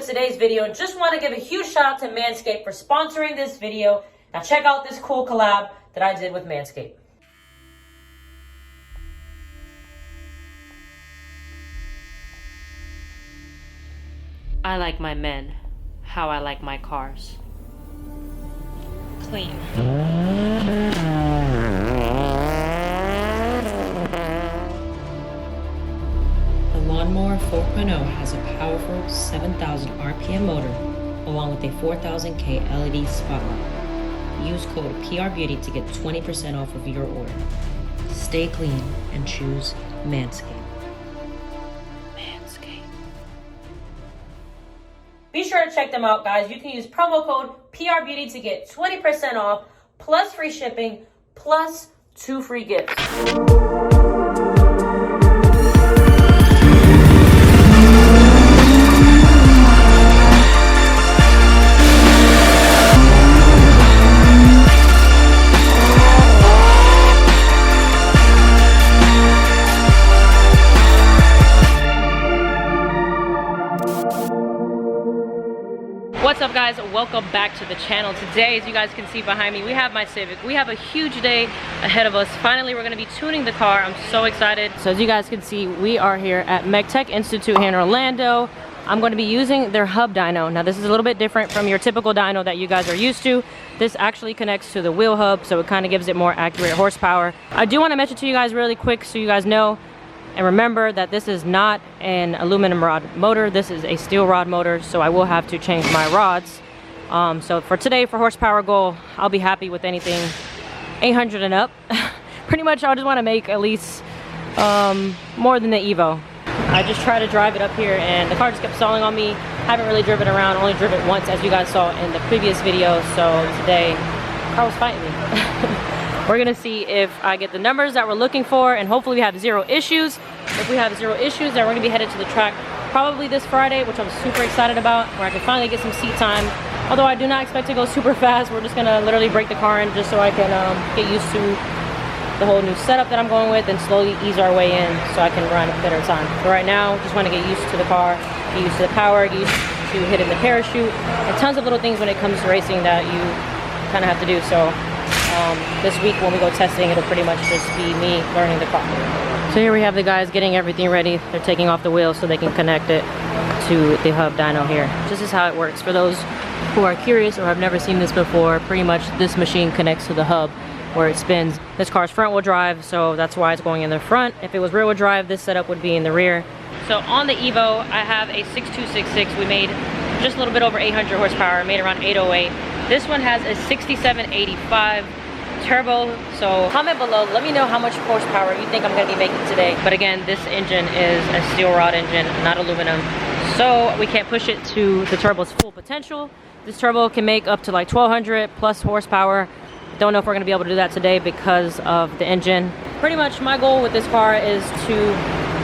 today's video. And just want to give a huge shout out to Manscaped for sponsoring this video. Now check out this cool collab that I did with Manscaped. I like my men how I like my cars. Clean. The Lawnmower 4.0 has a powerful 7,000 RPM motor along with a 4,000K LED spotlight. Use code PRBeauty to get 20% off of your order. Stay clean and choose Manscaped. Be sure to check them out, guys. You can use promo code PRBeauty to get 20% off, plus free shipping, plus 2 free gifts. What's up, guys? Welcome back to the channel. Today, as you guys can see behind me, we have my Civic. We have a huge day ahead of us. Finally, we're going to be tuning the car. I'm so excited. So as you guys can see, we are here at MechTech Institute here in Orlando. I'm going to be using their hub dyno. Now this is a little bit different from your typical dyno that you guys are used to. This actually connects to the wheel hub, so it kind of gives it more accurate horsepower. I do want to mention to you guys really quick so you guys know and remember that this is not an aluminum rod motor. This is a steel rod motor, so I will have to change my rods. So for today, for horsepower goal, I'll be happy with anything 800 and up. Pretty much I just want to make at least more than the Evo. I just tried to drive it up here and the car just kept stalling on me. Haven't really driven around, only driven it once as you guys saw in the previous video. So today, the car was fighting me. We're gonna see if I get the numbers that we're looking for, and hopefully we have 0 issues. If we have 0 issues, then we're gonna be headed to the track probably this Friday, which I'm super excited about, where I can finally get some seat time. Although I do not expect to go super fast. We're just gonna literally break the car in just so I can get used to the whole new setup that I'm going with and slowly ease our way in so I can run a better time. But right now, just wanna get used to the car, get used to the power, get used to hitting the parachute, and tons of little things when it comes to racing that you kind of have to do. So this week when we go testing, it'll pretty much just be me learning the car. So here we have the guys getting everything ready. They're taking off the wheel so they can connect it to the hub dyno here. This is how it works. For those who are curious or have never seen this before, pretty much this machine connects to the hub where it spins. This car's front wheel drive, so that's why it's going in the front. If it was rear wheel drive, this setup would be in the rear. So on the Evo, I have a 6266. We made just a little bit over 800 horsepower, made around 808. This one has a 6785 turbo. So comment below, let me know how much horsepower you think I'm going to be making today. But again, this engine is a steel rod engine, not aluminum, so we can't push it to the turbo's full potential. This turbo can make up to like 1200 plus horsepower. Don't know if we're going to be able to do that today because of the engine. Pretty much my goal with this car is to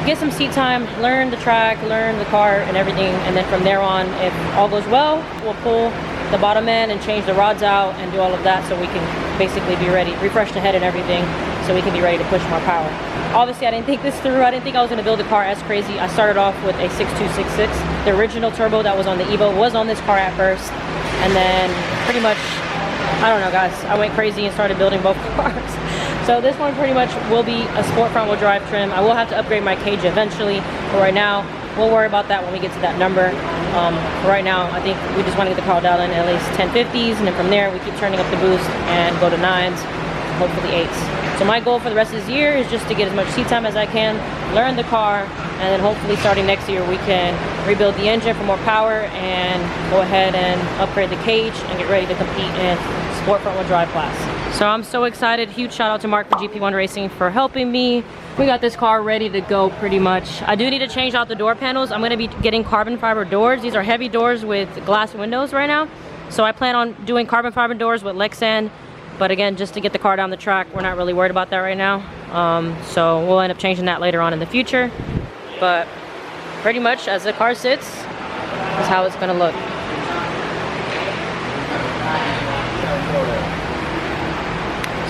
get some seat time, learn the track, learn the car and everything, and then from there on, if all goes well, we'll pull the bottom end and change the rods out and do all of that so we can basically be ready, refresh the head and everything, so we can be ready to push more power. Obviously, I didn't think this through. I didn't think I was going to build a car as crazy. I started off with a 6266. The original turbo that was on the Evo was on this car at first, and then pretty much, I don't know, guys, I went crazy and started building both cars. So this one pretty much will be a sport front wheel drive trim. I will have to upgrade my cage eventually, but right now, we'll worry about that when we get to that number. Right now, I think we just want to get the car dialed in at least 1050s, and then from there, we keep turning up the boost and go to 9s, hopefully 8s. So my goal for the rest of this year is just to get as much seat time as I can, learn the car, and then hopefully starting next year, we can rebuild the engine for more power and go ahead and upgrade the cage and get ready to compete in sport front wheel drive class. So I'm so excited. Huge shout out to Mark for GP1 Racing for helping me. We got this car ready to go pretty much. I do need to change out the door panels. I'm gonna be getting carbon fiber doors. These are heavy doors with glass windows right now. So I plan on doing carbon fiber doors with Lexan. But again, just to get the car down the track, we're not really worried about that right now. So we'll end up changing that later on in the future. But pretty much as the car sits, is how it's gonna look.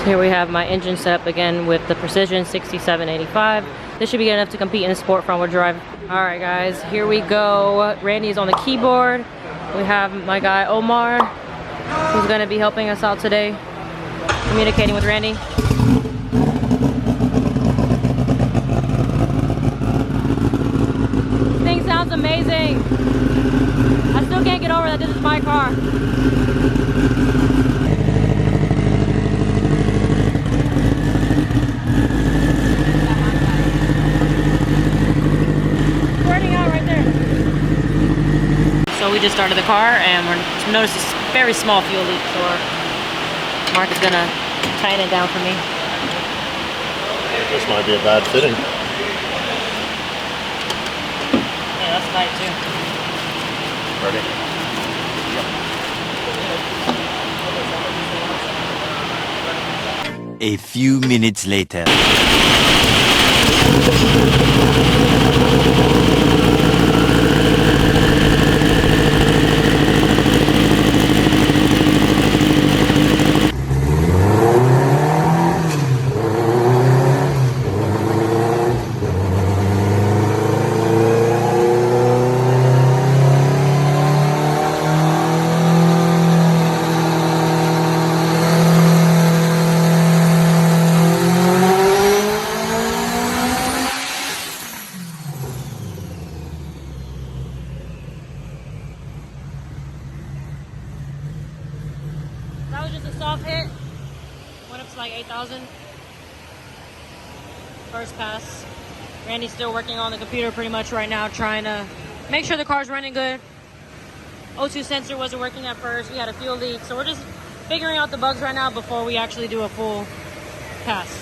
So here we have my engine setup again with the Precision 6785. This should be good enough to compete in the sport front wheel drive All right, guys, here we go. Randy's on the keyboard. We have my guy Omar, who's gonna be helping us out today, communicating with Randy. This thing sounds amazing. I still can't get over that this is my car. So we just started the car and we're noticed a very small fuel leak, so Mark is gonna tighten it down for me. This might be a bad fitting. Yeah, that's tight Ready? A few minutes later. That was just a soft hit. Went up to like 8,000. First pass. Randy's still working on the computer pretty much right now, trying to make sure the car's running good. O2 sensor wasn't working at first. We had a fuel leak. So we're just figuring out the bugs right now before we actually do a full pass.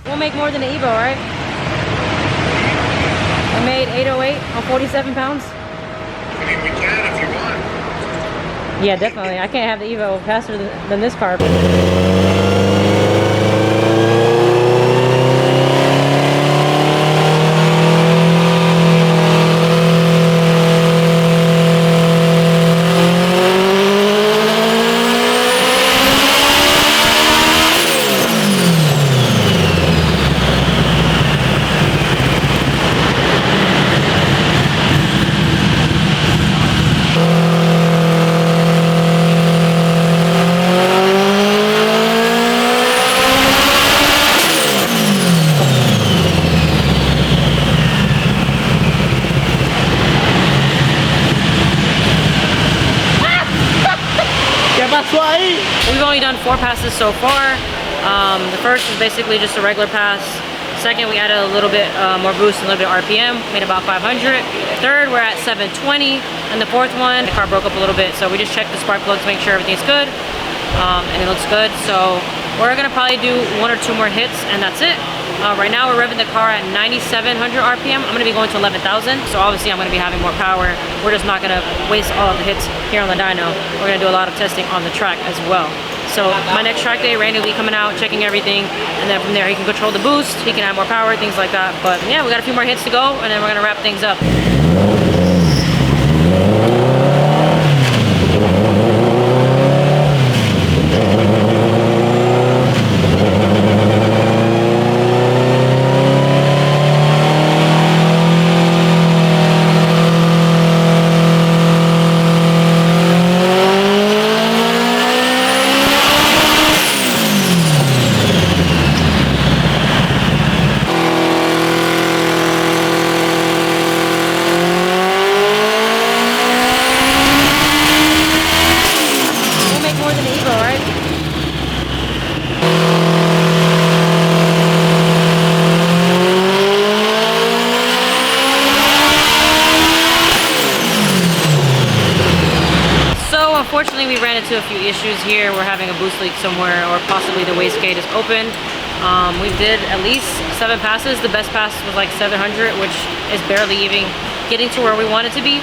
We'll make more than an Evo, right? I made 808 on 47 pounds. I mean, we can if you want. Yeah, definitely. I can't have the Evo faster than this car. We've only done 4 passes so far. The first is basically just a regular pass. Second, we added a little bit more boost and a little bit of RPM, made about 500. Third, we're at 720. And the fourth one, the car broke up a little bit, so we just checked the spark plugs to make sure everything's good. And it looks good. So we're gonna probably do 1 or 2 more hits, and that's it. Right now we're revving the car at 9,700 RPM. I'm gonna be going to 11,000, so obviously I'm gonna be having more power. We're just not gonna waste all of the hits here on the dyno. We're gonna do a lot of testing on the track as well. So my next track day, Randy will be coming out, checking everything, and then from there he can control the boost, he can add more power, things like that. But yeah, we got a few more hits to go, and then we're gonna wrap things up. unfortunately, we ran into a few issues here. We're having a boost leak somewhere, or possibly the wastegate is open. We did at least 7 passes. The best pass was like 700, which is barely even getting to where we want it to be.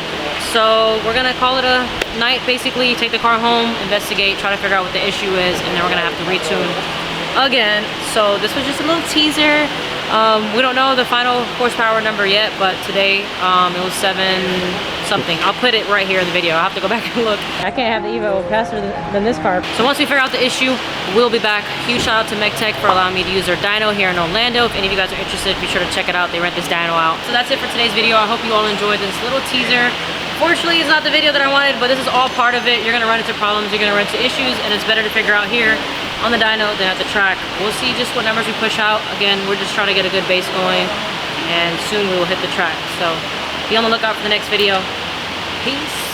So we're gonna call it a night, basically. Take the car home, investigate, try to figure out what the issue is, and then we're gonna have to retune again. So this was just a little teaser. We don't know the final horsepower number yet, but today it was 7 something. I'll put it right here in the video. I'll have to go back and look. I can't have the Evo faster than this car. So once we figure out the issue, we'll be back. Huge shout out to MechTech for allowing me to use their dyno here in Orlando. If any of you guys are interested, be sure to check it out. They rent this dyno out. So that's it for today's video. I hope you all enjoyed this little teaser. Fortunately, it's not the video that I wanted, but this is all part of it. You're gonna run into problems, you're gonna run into issues, and it's better to figure out here on the dyno than at the track. We'll see just what numbers we push out. Again, we're just trying to get a good base going, and soon we will hit the track. So be on the lookout for the next video. Peace.